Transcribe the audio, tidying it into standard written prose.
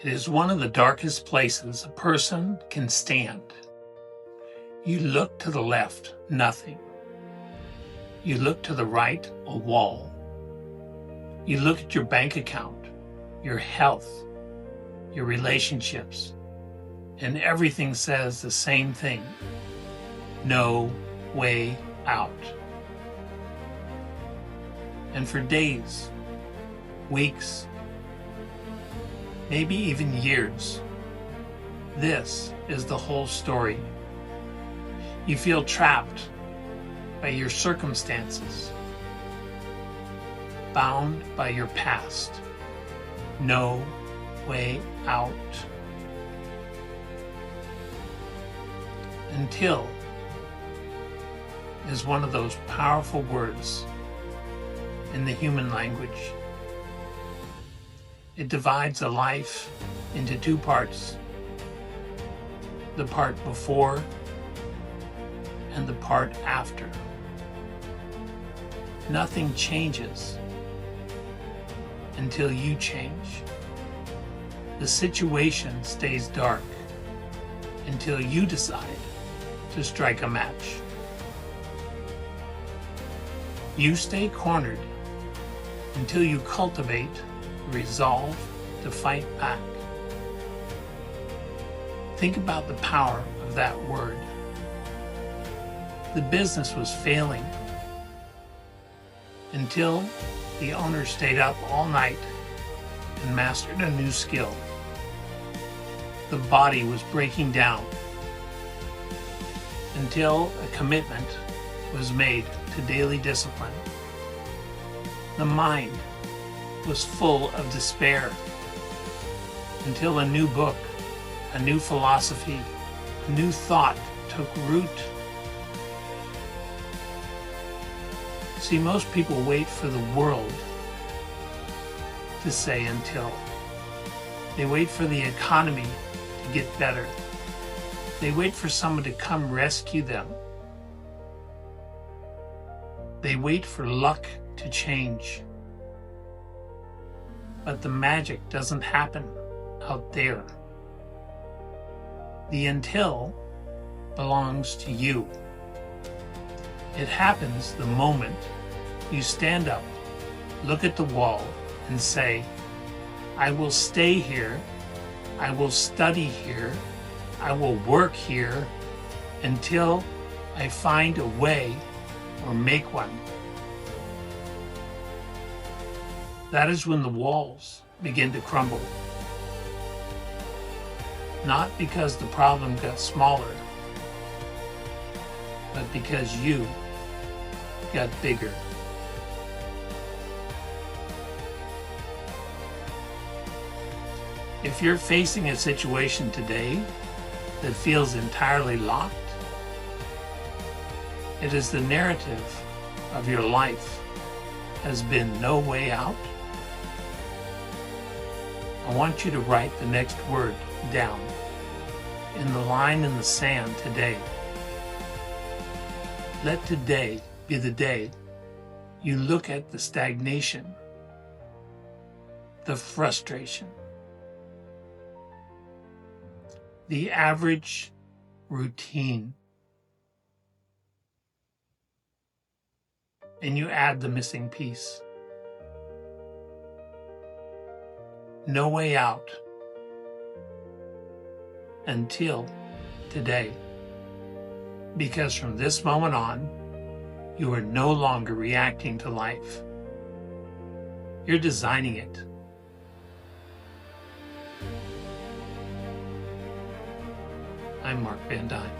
It is one of the darkest places a person can stand. You look to the left, nothing. You look to the right, a wall. You look at your bank account, your health, your relationships, and everything says the same thing. No way out. And for days, weeks, maybe even years, this is the whole story. You feel trapped by your circumstances, bound by your past. No way out. Until is one of those powerful words in the human language. It divides a life into two parts: the part before and the part after. Nothing changes until you change. The situation stays dark until you decide to strike a match. You stay cornered until you cultivate the resolve to fight back. Think about the power of that word. The business was failing until the owner stayed up all night and mastered a new skill. The body was breaking down until a commitment was made to daily discipline. The mind was full of despair until a new book, a new philosophy, a new thought took root. See, most people wait for the world to say until. They wait for the economy to get better. They wait for someone to come rescue them. They wait for luck to change. But the magic doesn't happen out there. The until belongs to you. It happens the moment you stand up, look at the wall, and say, I will stay here, I will study here, I will work here until I find a way or make one. That is when the walls begin to crumble. Not because the problem got smaller, but because you got bigger. If you're facing a situation today that feels entirely locked, it is the narrative of your life has been no way out. I want you to write the next word down in the line in the sand today. Let today be the day you look at the stagnation, the frustration, the average routine, and you add the missing piece. No way out until today. Because from this moment on, you are no longer reacting to life. You're designing it. I'm Mark Vandine.